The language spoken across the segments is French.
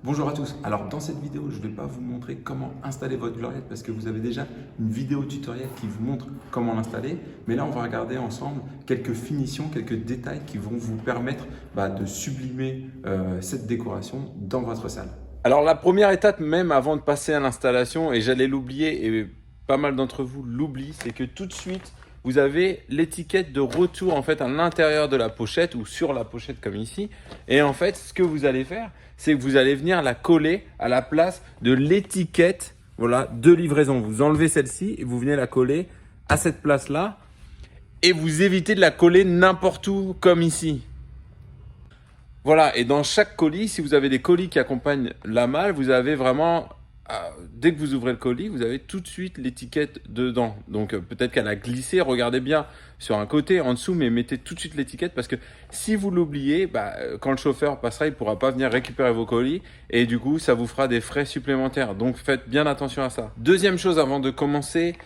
Bonjour à tous. Alors dans cette vidéo, je ne vais pas vous montrer comment installer votre Gloriette parce que vous avez déjà une vidéo tutoriel qui vous montre comment l'installer. Mais là, on va regarder ensemble quelques finitions, quelques détails qui vont vous permettre de sublimer cette décoration dans votre salle. Alors la première étape même avant de passer à l'installation, et j'allais l'oublier et pas mal d'entre vous l'oublient, c'est que tout de suite vous avez l'étiquette de retour en fait à l'intérieur de la pochette ou sur la pochette comme ici. Et en fait ce que vous allez faire, c'est que vous allez venir la coller à la place de l'étiquette de livraison. Vous enlevez celle-ci et vous venez la coller à cette place-là et vous évitez de la coller n'importe où comme ici. Voilà, et dans chaque colis, si vous avez des colis qui accompagnent la malle, vous avez vraiment, dès que vous ouvrez le colis, vous avez tout de suite l'étiquette dedans. Donc peut-être qu'elle a glissé, regardez bien sur un côté, en dessous, mais mettez tout de suite l'étiquette parce que si vous l'oubliez, quand le chauffeur passera, il ne pourra pas venir récupérer vos colis et du coup, ça vous fera des frais supplémentaires. Donc faites bien attention à ça. Deuxième chose avant de commencer,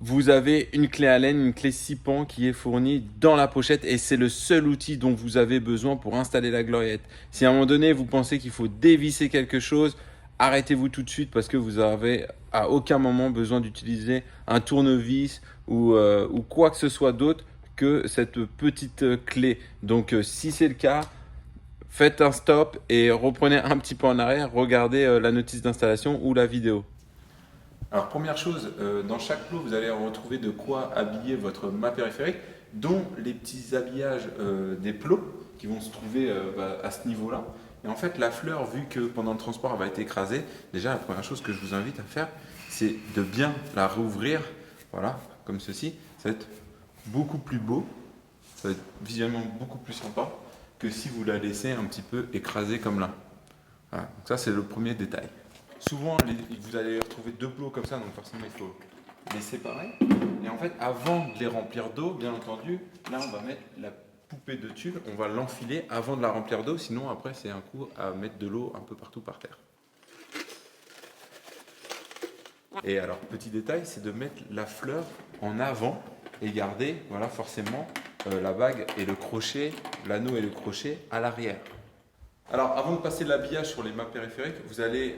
vous avez une clé Allen, une clé 6 pans qui est fournie dans la pochette et c'est le seul outil dont vous avez besoin pour installer la Gloriette. Si à un moment donné vous pensez qu'il faut dévisser quelque chose, arrêtez-vous tout de suite parce que vous avez à aucun moment besoin d'utiliser un tournevis ou quoi que ce soit d'autre que cette petite clé. Donc si c'est le cas, faites un stop et reprenez un petit peu en arrière, regardez la notice d'installation ou la vidéo. Alors première chose, dans chaque plot, vous allez retrouver de quoi habiller votre mât périphérique, dont les petits habillages des plots qui vont se trouver à ce niveau-là. Et en fait, la fleur, vu que pendant le transport, elle va être écrasée, déjà la première chose que je vous invite à faire, c'est de bien la rouvrir, voilà, comme ceci. Ça va être beaucoup plus beau, ça va être visuellement beaucoup plus sympa que si vous la laissez un petit peu écrasée comme là. Voilà, donc ça c'est le premier détail. Souvent, vous allez retrouver deux plots comme ça, donc forcément il faut les séparer. Et en fait, avant de les remplir d'eau, bien entendu, là on va mettre la poupée de tulle, on va l'enfiler avant de la remplir d'eau, sinon après c'est un coup à mettre de l'eau un peu partout par terre. Et alors, petit détail, c'est de mettre la fleur en avant et garder, voilà, forcément, la bague et le crochet, l'anneau et le crochet à l'arrière. Alors, avant de passer l'habillage sur les mâts périphériques, vous allez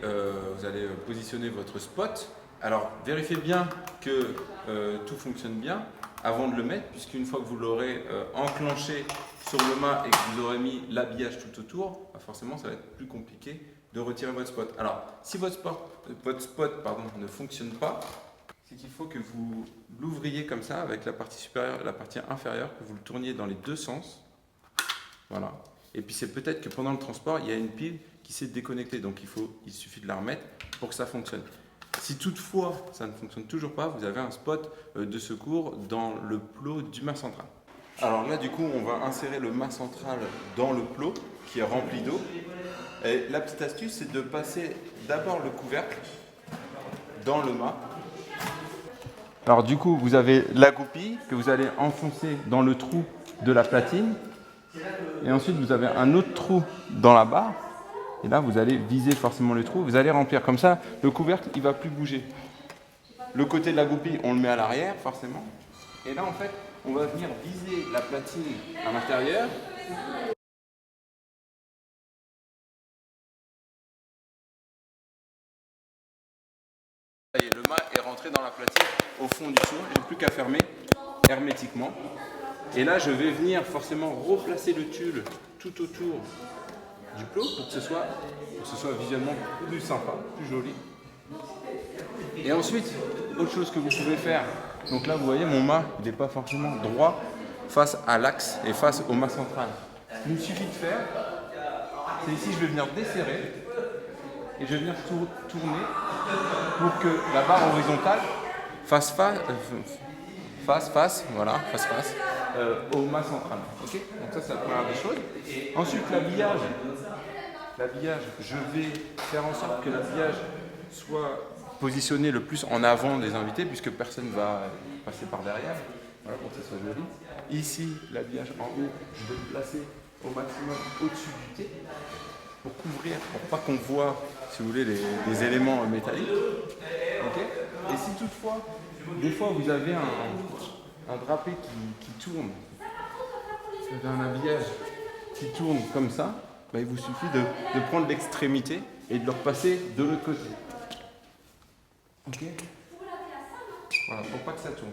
positionner votre spot. Alors, vérifiez bien que tout fonctionne bien avant de le mettre, puisqu'une fois que vous l'aurez enclenché sur le mât et que vous aurez mis l'habillage tout autour, forcément, ça va être plus compliqué de retirer votre spot. Alors, si votre spot ne fonctionne pas, c'est qu'il faut que vous l'ouvriez comme ça, avec la partie supérieure et la partie inférieure, que vous le tourniez dans les deux sens. Voilà. Et puis c'est peut-être que pendant le transport, il y a une pile qui s'est déconnectée, donc il suffit de la remettre pour que ça fonctionne. Si toutefois ça ne fonctionne toujours pas, vous avez un spot de secours dans le plot du mât central. Alors là du coup on va insérer le mât central dans le plot qui est rempli d'eau. Et la petite astuce c'est de passer d'abord le couvercle dans le mât. Alors du coup vous avez la goupille que vous allez enfoncer dans le trou de la platine. Et ensuite, vous avez un autre trou dans la barre. Et là, vous allez viser forcément le trou. Vous allez remplir. Comme ça, le couvercle, il ne va plus bouger. Le côté de la goupille, on le met à l'arrière, forcément. Et là, en fait, on va venir viser la platine à l'intérieur. Ça y est, le mât est rentré dans la platine au fond du trou. Je n'ai plus qu'à fermer hermétiquement. Et là, je vais venir forcément replacer le tulle tout autour du plot pour que ce soit visuellement plus sympa, plus joli. Et ensuite, autre chose que vous pouvez faire, donc là vous voyez mon mât, il n'est pas forcément droit face à l'axe et face au mât central. Ce qu'il me suffit de faire, c'est ici je vais venir desserrer et je vais venir tourner pour que la barre horizontale fasse face au mât central. Okay, donc ça c'est la première des choses. Ensuite l'habillage, je vais faire en sorte que l'habillage soit positionné le plus en avant des invités puisque personne ne va passer par derrière. Voilà pour que ça soit joli. Ici l'habillage en haut, je vais le placer au maximum au-dessus du thé pour couvrir, pour pas qu'on voit, si vous voulez, les éléments métalliques. Okay, et si toutefois, des fois vous avez un drapé qui tourne, vous avez un habillage qui tourne comme ça, bah, il vous suffit de prendre l'extrémité et de le repasser de l'autre côté. Ok. Voilà, pour pas que ça tourne.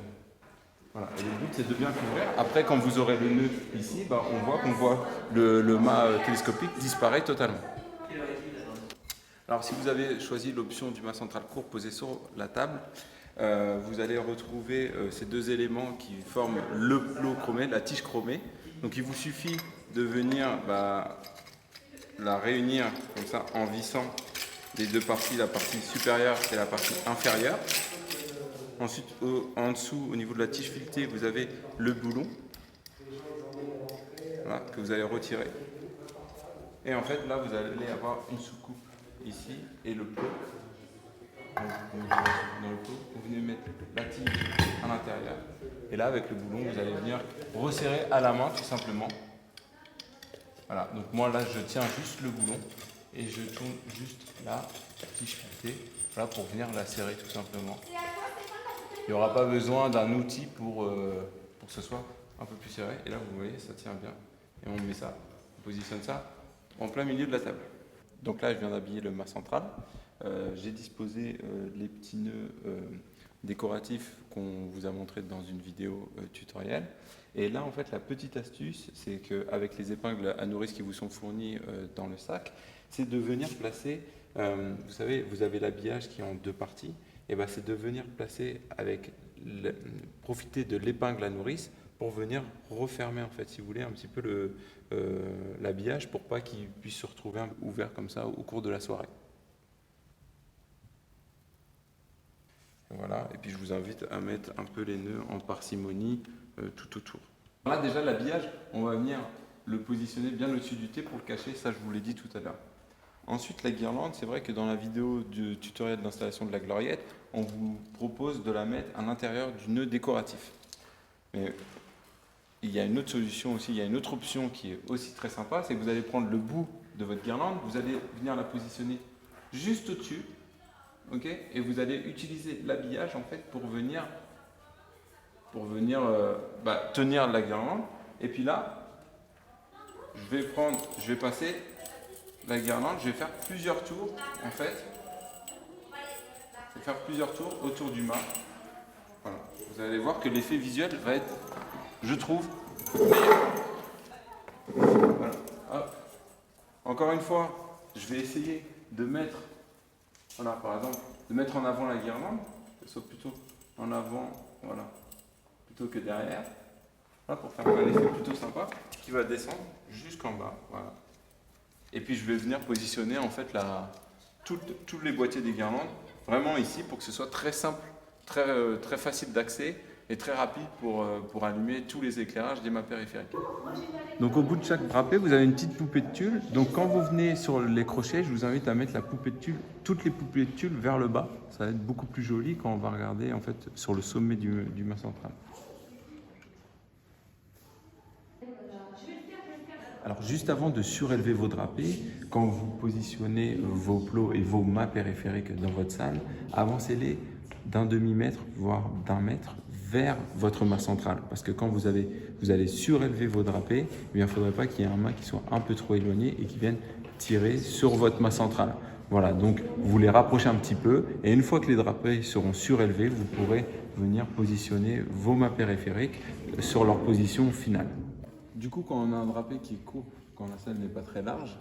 Voilà. Et le but c'est de bien couvrir. Après, quand vous aurez le nœud ici, bah, on voit le mât télescopique disparaît totalement. Alors si vous avez choisi l'option du mât central court posé sur la table, vous allez retrouver ces deux éléments qui forment le plot chromé, la tige chromée. Donc il vous suffit de venir la réunir comme ça en vissant les deux parties, la partie supérieure et la partie inférieure. Ensuite, en dessous, au niveau de la tige filetée, vous avez le boulon, voilà, que vous allez retirer. Et en fait, là, vous allez avoir une soucoupe ici et le plot. Donc, dans le plot, vous venez mettre la tige à l'intérieur. Et là, avec le boulon, vous allez venir resserrer à la main, tout simplement. Voilà, donc moi, là, je tiens juste le boulon et je tourne juste la tige filetée, voilà, pour venir la serrer, tout simplement. Il n'y aura pas besoin d'un outil pour que ce soit un peu plus serré. Et là, vous voyez, ça tient bien. Et on met ça, on positionne ça en plein milieu de la table. Donc là, je viens d'habiller le mât central. J'ai disposé les petits nœuds décoratifs qu'on vous a montré dans une vidéo tutoriel. Et là, en fait, la petite astuce, c'est qu'avec les épingles à nourrice qui vous sont fournies dans le sac, c'est de venir placer, vous savez, vous avez l'habillage qui est en deux parties, et ben, c'est de venir placer profiter de l'épingle à nourrice pour venir refermer, en fait, si vous voulez, un petit peu l'habillage pour pas qu'il puisse se retrouver ouvert comme ça au cours de la soirée. Voilà, et puis je vous invite à mettre un peu les nœuds en parcimonie tout autour. Là déjà l'habillage, on va venir le positionner bien au-dessus du thé pour le cacher, ça je vous l'ai dit tout à l'heure. Ensuite la guirlande, c'est vrai que dans la vidéo du tutoriel d'installation de la gloriette, on vous propose de la mettre à l'intérieur du nœud décoratif. Mais il y a une autre solution aussi, il y a une autre option qui est aussi très sympa, c'est que vous allez prendre le bout de votre guirlande, vous allez venir la positionner juste au-dessus. Okay, et vous allez utiliser l'habillage en fait pour venir tenir la guirlande. Et puis là, je vais passer la guirlande, je vais faire plusieurs tours en fait. Je vais faire plusieurs tours autour du mât. Voilà. Vous allez voir que l'effet visuel va être, je trouve, meilleur. Voilà. Hop. Encore une fois, je vais essayer de mettre. Voilà, par exemple, de mettre en avant la guirlande, que ce soit plutôt en avant, voilà, plutôt que derrière, voilà, pour faire un effet plutôt sympa, qui va descendre jusqu'en bas, voilà. Et puis je vais venir positionner en fait tous les boîtiers des guirlandes, vraiment ici, pour que ce soit très simple, très facile d'accès et très rapide pour allumer tous les éclairages des mâts périphériques. Donc au bout de chaque drapé, vous avez une petite poupée de tulle. Donc quand vous venez sur les crochets, je vous invite à mettre la poupée de tulle, toutes les poupées de tulle vers le bas. Ça va être beaucoup plus joli quand on va regarder en fait sur le sommet du mât central. Alors juste avant de surélever vos drapés, quand vous positionnez vos plots et vos mâts périphériques dans votre salle, avancez-les d'un demi-mètre, voire d'un mètre vers votre mât central. Parce que quand vous allez surélever vos drapés, il ne faudrait pas qu'il y ait un mât qui soit un peu trop éloigné et qui vienne tirer sur votre mât central. Voilà, donc vous les rapprochez un petit peu et une fois que les drapés seront surélevés, vous pourrez venir positionner vos mâts périphériques sur leur position finale. Du coup, quand on a un drapé qui est court, quand la salle n'est pas très large,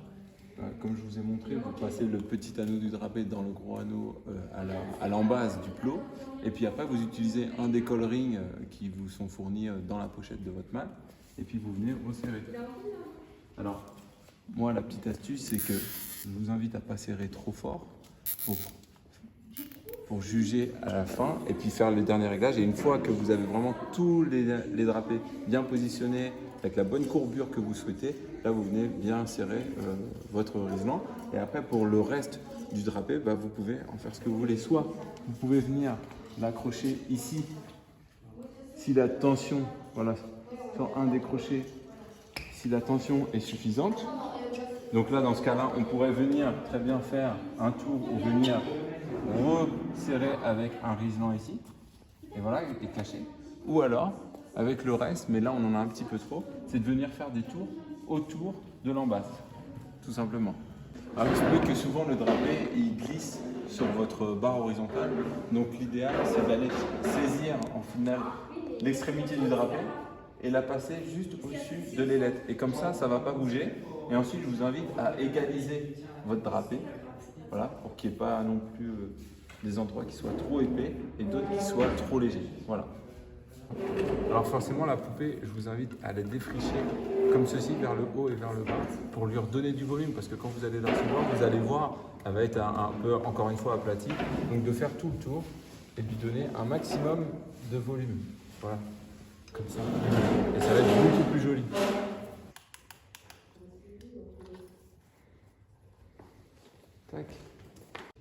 comme je vous ai montré, vous passez le petit anneau du drapé dans le gros anneau à l'embase du plot. Et puis après, vous utilisez un des call-rings qui vous sont fournis dans la pochette de votre mât. Et puis vous venez resserrer. Alors, moi, la petite astuce, c'est que je vous invite à ne pas serrer trop fort pour juger à la fin et puis faire le dernier réglage. Et une fois que vous avez vraiment tous les drapés bien positionnés, avec la bonne courbure que vous souhaitez, là vous venez bien serrer votre riselant. Et après pour le reste du drapé, vous pouvez en faire ce que vous voulez. Soit vous pouvez venir l'accrocher ici, si la tension, voilà, sur un des crochets, si la tension est suffisante. Donc là dans ce cas-là, on pourrait venir très bien faire un tour ou venir resserrer avec un riselant ici, et voilà, et caché. Ou alors, avec le reste, mais là on en a un petit peu trop, c'est de venir faire des tours autour de l'embase. tout simplement. Alors, il se peut que souvent le drapé il glisse sur votre barre horizontale. Donc l'idéal c'est d'aller saisir en finale l'extrémité du drapé et la passer juste au-dessus de l'ailette. Et comme ça ne va pas bouger. Et ensuite je vous invite à égaliser votre drapé, voilà, pour qu'il n'y ait pas non plus des endroits qui soient trop épais et d'autres qui soient trop légers. Voilà. Alors forcément la poupée, je vous invite à la défricher comme ceci vers le haut et vers le bas pour lui redonner du volume, parce que quand vous allez la recevoir, vous allez voir, elle va être un peu encore une fois aplatie. Donc de faire tout le tour et lui donner un maximum de volume. Voilà, comme ça. Et ça va être beaucoup plus joli. Tac.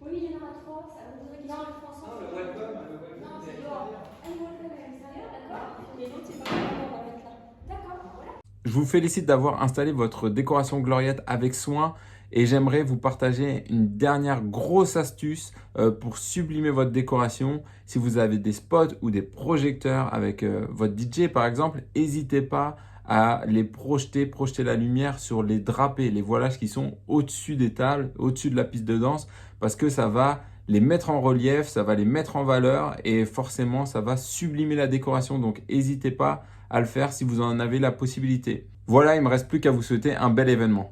Oui, il y en aura 3, ça vous voudrait qu'ils soient les 3 ensemble. Non, le webcam, non, c'est dehors. Ah, le webcam est à l'extérieur, d'accord. Et l'autre, c'est pas grave, on va mettre là. D'accord, voilà. Je vous félicite d'avoir installé votre décoration Gloriette avec soin et j'aimerais vous partager une dernière grosse astuce pour sublimer votre décoration. Si vous avez des spots ou des projecteurs avec votre DJ par exemple, n'hésitez pas à les projeter la lumière sur les drapés, les voilages qui sont au-dessus des tables, au-dessus de la piste de danse, parce que ça va les mettre en relief, ça va les mettre en valeur et forcément ça va sublimer la décoration. Donc n'hésitez pas à le faire si vous en avez la possibilité. Voilà, il ne me reste plus qu'à vous souhaiter un bel événement.